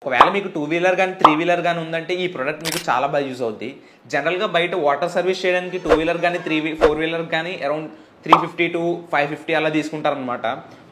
ఒకవేళ మీకు 2 వీలర్ గాని 3 వీలర్ గాని ఉందంటే ఈ ప్రొడక్ట్ మీకు చాలా బాగా యూజ్ అవుద్ది. జనరల్ గా బయట వాటర్ సర్వీస్ చేయడానికి 2 వీలర్ గాని 4 వీలర్ గాని అరౌండ్ 350 to 550 అలా తీసుకుంటారనమాట.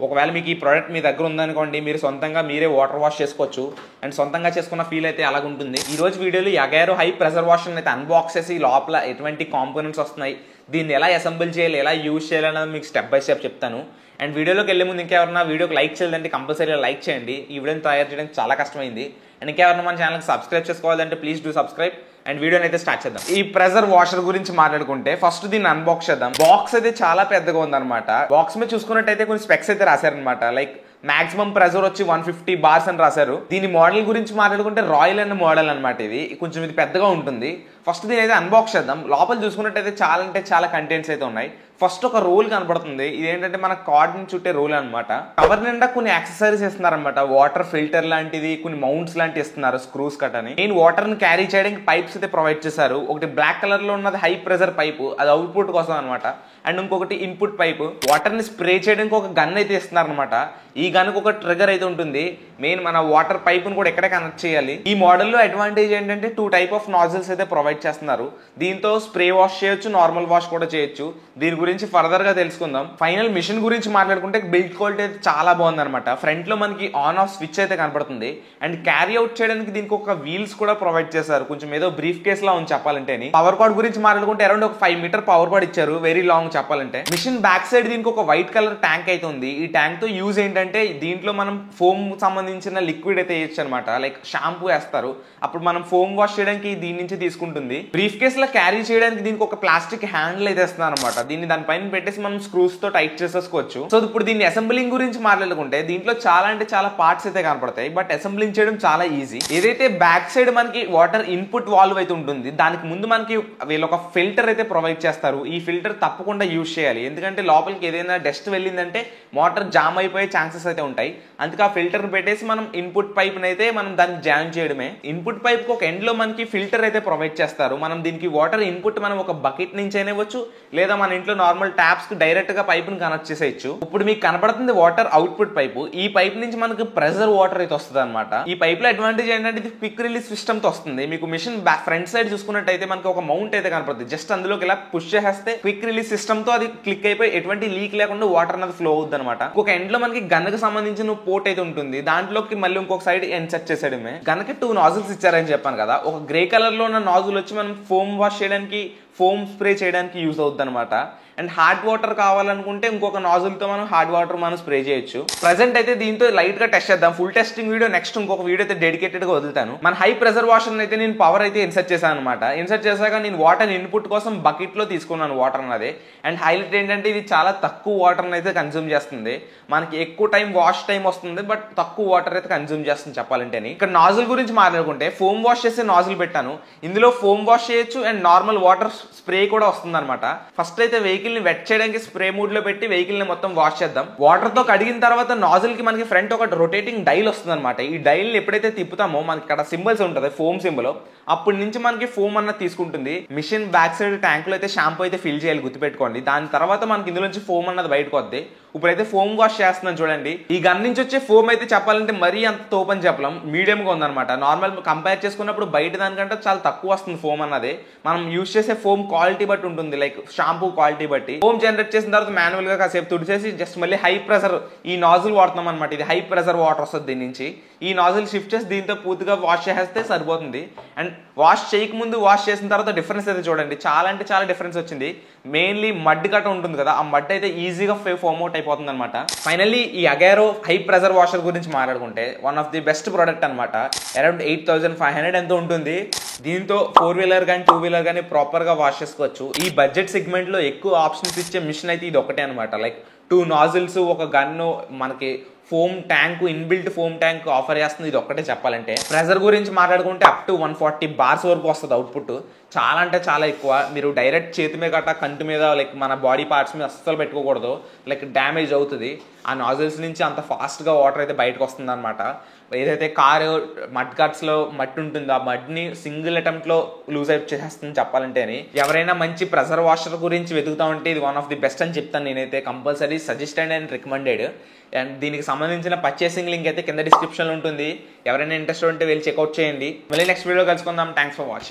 ఒకవేళ మీకు ఈ ప్రోడక్ట్ మీ దగ్గర ఉందనుకోండి, మీరు సొంతంగా మీరే వాటర్ వాష్ చేసుకోవచ్చు అండ్ సొంతంగా చేసుకున్న ఫీల్ అయితే అలాగ ఉంటుంది. ఈ రోజు వీడియోలో యగారో హై ప్రెషర్ వాషర్ అయితే అన్బాక్స్ చేసి లోపల ఎటువంటి కాంపోనెంట్స్ వస్తున్నాయి, దీన్ని ఎలా అసెంబుల్ చేయాలి, ఎలా యూజ్ చేయాలి అనేది మీకు స్టెప్ బై స్టెప్ చెప్తాను. అండ్ వీడియోలోకి వెళ్ళే ముందు ఇంకెవరన్నా వీడియోకి లైక్ చేయాలంటే కంపల్సరీగా లైక్ చేయండి. ఈ వీడియోని తయారు చేయడానికి చాలా కష్టమైంది. అండ్ ఇంకెవరన్నా మన ఛానల్కి సబ్స్క్రైబ్ చేసుకోవాలంటే ప్లీజ్ డూ సబ్స్క్రైబ్. అండ్ వీడియోని అయితే స్టార్ట్ చేద్దాం. ఈ ప్రెషర్ వాషర్ గురించి మాట్లాడుకుంటే ఫస్ట్ దీన్ని అన్బాక్స్ చేద్దాం. బాక్స్ అయితే చాలా పెద్దగా ఉందన్నమాట. బాక్స్ మీద చూసుకున్నట్టయితే కొన్ని స్పెక్స్ అయితే రాశారనమాట. లైక్ మాక్సిమం ప్రెషర్ వచ్చి 150 bars అని రాశారు. దీని మోడల్ గురించి మాట్లాడుకుంటే రాయల్ అన్న మోడల్ అనమాట. ఇది పెద్దగా ఉంటుంది. ఫస్ట్ దీని అయితే అన్బాక్స్ చేద్దాం. లోపల చూసుకున్నట్టయితే చాలా అంటే చాలా కంటెంట్స్ అయితే ఉన్నాయి. ఫస్ట్ ఒక రోల్ కనబడుతుంది. ఇదేంటంటే మన కార్డ్ ని చుట్టే రోల్ అనమాట. కవర్ నిండా కొన్ని యాక్సెసరీస్ ఇస్తున్నారనమాట. వాటర్ ఫిల్టర్ లాంటిది, కొన్ని మౌంట్స్ లాంటివి ఇస్తున్నారు, స్క్రూస్ కట్ అని. మెయిన్ వాటర్ ని క్యారీ చేయడానికి పైప్స్ అయితే ప్రొవైడ్ చేశారు. ఒకటి బ్లాక్ కలర్ లో ఉన్నది హై ప్రెషర్ పైపు, అది అవుట్పుట్ కోసం అనమాట. అండ్ ఇంకొకటి ఇన్పుట్ పైపు, వాటర్ ని స్ప్రే చేయడానికి ఒక గన్ అయితే ఇస్తున్నారు అనమాట. ఈ గన్ కు ఒక ట్రిగర్ అయితే ఉంటుంది. మెయిన్ మన వాటర్ పైప్ ను కూడా ఎక్కడే కనెక్ట్ చేయాలి. ఈ మోడల్ లో అడ్వాంటేజ్ ఏంటంటే 2 type ఆఫ్ నాజిల్స్ అయితే ప్రొవైడ్ చేస్తున్నారు. దీంతో స్ప్రే వాష్ చేయొచ్చు, నార్మల్ వాష్ కూడా చేయొచ్చు. దీని గురించి ఫర్దర్ గా తెలుసుకుందాం. ఫైనల్ మిషన్ గురించి మాట్లాడుకుంటే బిల్డ్ క్వాలిటీ అయితే చాలా బాగుంది అనమాట. ఫ్రంట్ లో మనకి ఆన్ ఆఫ్ స్విచ్ అయితే కనపడుతుంది. అండ్ క్యారీ అవుట్ చేయడానికి దీనికి ఒక వీల్స్ కూడా ప్రొవైడ్ చేశారు. కొంచెం ఏదో బ్రీఫ్ కేస్ లా ఉంది చెప్పాలంటే. పవర్ కార్డ్ గురించి మాట్లాడుకుంటే అరౌండ్ ఒక 5 meter పవర్ కార్డ్ ఇచ్చారు, వెరీ లాంగ్ చెప్పాలంటే. మిషన్ బ్యాక్ సైడ్ దీనికి ఒక వైట్ కలర్ ట్యాంక్ అయితే ఉంది. ఈ ట్యాంక్ తో యూజ్ ఏంటంటే దీంట్లో మనం ఫోమ్ సంబంధించిన లిక్విడ్ అయితే వేయచ్చు అనమాట. లైక్ షాంపూ వేస్తారు, అప్పుడు మనం ఫోమ్ వాష్ చేయడానికి దీని నుంచి తీసుకుంటుంది. బ్రీఫ్ కేస్ లో క్యారీ చేయడానికి దీనికి ఒక ప్లాస్టిక్ హ్యాండిల్ అయితే ఇస్తున్నారు అనమాట. దీన్ని దానిపైన పెట్టేసి మనం స్క్రూస్ తో టైట్ చేసేసుకోవచ్చు. సో ఇప్పుడు దీన్ని అసెంబ్లింగ్ గురించి మాట్లాడుకుంటే దీంట్లో చాలా అంటే చాలా పార్ట్స్ అయితే కనపడతాయి, బట్ అసెంబ్లింగ్ చేయడం చాలా ఈజీ. ఏదైతే బ్యాక్ సైడ్ మనకి వాటర్ ఇన్పుట్ వాల్వ్ అయితే ఉంటుంది, దానికి ముందు మనకి వీళ్ళు ఒక ఫిల్టర్ అయితే ప్రొవైడ్ చేస్తారు. ఈ ఫిల్టర్ తప్పకుండా యూజ్ చేయాలి, ఎందుకంటే లోపలికి ఏదైనా డస్ట్ వెళ్ళిందంటే వాటర్ జామ్ అయిపోయే ఛాన్సెస్ అయితే ఉంటాయి. అందుకే ఆ ఫిల్టర్ పెట్టేసి మనం ఇన్పుట్ పైప్ అయితే మనం దాన్ని జాయిన్ చేయడమే. ఇన్పుట్ పైప్ కు ఒక ఎండ్ లో మనకి ఫిల్టర్ అయితే ప్రొవైడ్ చేస్తారు. మనం దీనికి వాటర్ ఇన్పుట్ మనం ఒక బకెట్ నుంచి అయినా ఇవ్వచ్చు, లేదా మన ఇంట్లో నార్మల్ ట్యాప్స్ కు డైరెక్ట్ గా పైప్ ని కనెక్ట్ చేసేయచ్చు. ఇప్పుడు మీకు కనపడుతుంది వాటర్ అవుట్పుట్ పైపు. ఈ పైప్ నుంచి మనకి ప్రెషర్ వాటర్ అయితే వస్తుంది అనమాట. ఈ పైప్ లో అడ్వాంటేజ్ ఏంటంటే ఇది క్విక్ రిలీజ్ సిస్టమ్ తో వస్తుంది. మీకు మిషన్ ఫ్రంట్ సైడ్ చూసుకున్నట్టయితే మనకి ఒక మౌంట్ అయితే కనపడుతుంది. జస్ట్ అందులోకి ఇలా పుష్ చేస్తే క్విక్ రిలీజ్ సిస్టమ్ తో అది క్లిక్ అయిపోయి ఎటువంటి లీక్ లేకుండా వాటర్ అనేది ఫ్లో అవుతుంది అనమాట. ఒక ఎండ్ లో మనకి గన్ కి సంబంధించిన పోర్ట్ అయితే ఉంటుంది. దాంట్లోకి మళ్ళీ ఇంకొక సైడ్ ఇన్సర్ట్ చేసేయడమే. గన్కి 2 నాజిల్స్ ఇచ్చారని చెప్పాను కదా. ఒక గ్రే కలర్ లో ఉన్న నాజిల్ వచ్చి మనం ఫోమ్ వాష్ చేయడానికి, ఫోమ్ స్ప్రే చేయడానికి యూజ్ అవుతుంది అనమాట. అండ్ హాట్ వాటర్ కావాలనుకుంటే ఇంకొక నాజిల్ తో మనం హాట్ వాటర్ మనం స్ప్రే చేయొచ్చు. ప్రెసెంట్ అయితే దీంతో లైట్ గా టెస్ట్ చేద్దాం. ఫుల్ టెస్టింగ్ వీడియో నెక్స్ట్ ఇంకొక వీడియో అయితే డెడికేటెడ్ గా వదులుతాను. మన హై ప్రెషర్ వాషర్ అయితే నేను పవర్ అయితే ఇన్సర్ట్ చేశాను అనమాట. ఇన్సర్ట్ చేశాక నేను వాటర్ ఇన్పుట్ కోసం బకెట్ లో తీసుకున్నాను వాటర్ అన్నది. అండ్ హైలైట్ ఏంటంటే ఇది చాలా తక్కువ వాటర్ అయితే కన్స్యూమ్ చేస్తుంది. మనకి ఎక్కువ టైం వాష్ టైం వస్తుంది, బట్ తక్కువ వాటర్ అయితే కన్స్యూమ్ చేస్తుంది చెప్పాలంటే. ఇక్కడ నాజిల్ గురించి మాట్లాడుకుంటే ఫోమ్ వాష్ చేసే నాజిల్ పెట్టాను. ఇందులో ఫోమ్ వాష్ చేయొచ్చు అండ్ నార్మల్ వాటర్ స్ప్రే కూడా వస్తుంది అనమాట. ఫస్ట్ అయితే వెహికల్ ని వెట్ చేయడానికి స్ప్రే మూడ్ లో పెట్టి వెహికల్ ని మొత్తం వాష్ చేద్దాం. వాటర్ తో కడిగిన తర్వాత నాజిల్ కి మనకి ఫ్రంట్ ఒక రొటేటింగ్ డైల్ వస్తుంది అనమాట. ఈ డైల్ ని ఎప్పుడైతే తిప్పుతామో మనకి ఇక్కడ సింబల్స్ ఉంటుంది, ఫోమ్ సింబల్. అప్పటి నుంచి మనకి ఫోమ్ అన్నది తీసుకుంటుంది. మిషన్ బ్యాక్ సైడ్ ట్యాంక్ లో అయితే షాంపూ అయితే ఫిల్ చేయాలి, గుర్తుపెట్టుకోండి. దాని తర్వాత మనకి ఇందులో నుంచి ఫోమ్ అన్నది బయటకు వద్ది. ఇప్పుడైతే ఫోమ్ వాష్ చేస్తున్నాను చూడండి. ఈ గన్ నుంచి వచ్చే ఫోమ్ అయితే చెప్పాలంటే మరీ అంత తోపని చెప్పలేం, మీడియం గా ఉందన్నమాట. నార్మల్ కంపేర్ చేసుకున్నప్పుడు బయట దానికంటే చాలా తక్కువ వస్తుంది ఫోమ్ అన్నది. మనం యూజ్ చేసే ఫోమ్ క్వాలిటీ బట్టి ఉంటుంది, లైక్ షాంపూ క్వాలిటీ బట్టి. ఫోమ్ జనరేట్ చేసిన తర్వాత మాన్యువల్ గా కాసేపు తుడిచేసి జస్ట్ మళ్ళీ హై ప్రెషర్ ఈ నాజిల్ వాడుతున్నాం అనమాట. ఇది హై ప్రెషర్ వాటర్ వస్తుంది దీని నుంచి. ఈ నాజిల్ షిఫ్ట్ చేసి దీంతో పూర్తిగా వాష్ చేస్తే సరిపోతుంది. అండ్ వాష్ చేయకముందు వాష్ చేసిన తర్వాత డిఫరెన్స్ అయితే చూడండి, చాలా అంటే చాలా డిఫరెన్స్ వచ్చింది. మెయిన్లీ మడ్ గట్ట ఉంటుంది కదా, ఆ మడ్ అయితే ఈజీగా ఫోమ్ అవుట్ అయిపోతుంది అనమాట. ఫైనల్లీ ఈ యగారో హై ప్రెషర్ వాషర్ గురించి మాట్లాడుకుంటే one of the best product అనమాట. అరౌండ్ 8,500 ఎంతో ఉంటుంది. దీంతో 4 వీలర్ కానీ 2 వీలర్ కానీ ప్రాపర్ గా వాష్ చేసుకోవచ్చు. ఈ బడ్జెట్ సెగ్మెంట్ లో ఎక్కువ ఆప్షన్స్ ఇచ్చే మిషన్ అయితే ఇది ఒకటే అనమాట. లైక్ 2 నాజిల్స్, ఒక గన్ను, మనకి foam tank, inbuilt foam tank offer చేస్తుంది. ఇది ఒక్కటే చెప్పాలంటే. ప్రెషర్ గురించి మాట్లాడుకుంటే అప్ టు 140 bars వరకు వస్తుంది అవుట్పుట్. చాలా అంటే చాలా ఎక్కువ. మీరు డైరెక్ట్ చేతి మీద గట్రా కంటి మీద లైక్ మన బాడీ పార్ట్స్ మీద అస్సలు పెట్టుకోకూడదు, లైక్ డ్యామేజ్ అవుతుంది. ఆ నాజిల్స్ నుంచి అంత ఫాస్ట్గా వాటర్ అయితే బయటకు వస్తుంది అనమాట. ఏదైతే కారు మడ్ గార్డ్స్లో మట్టి ఉంటుందో ఆ మడ్ని సింగిల్ అటెంప్ట్లో లూజ్ అవుట్ చేసేస్తుంది చెప్పాలంటే. అని ఎవరైనా మంచి ప్రెషర్ వాషర్ గురించి వెతుకుతా ఉంటే ఇది వన్ ఆఫ్ ది బెస్ట్ అని చెప్తాను నేనైతే. Compulsory suggested and recommended. And దీనికి సంబంధించిన పర్చేసింగ్ లింక్ అయితే కింద డిస్క్రిప్షన్లో ఉంటుంది. ఎవరైనా ఇంట్రెస్ట్ ఉంటే వెళ్ళి చెక్అవుట్ చేయండి. మళ్ళీ నెక్స్ట్ వీడియో కలుసుకుందాం. Thanks for watching.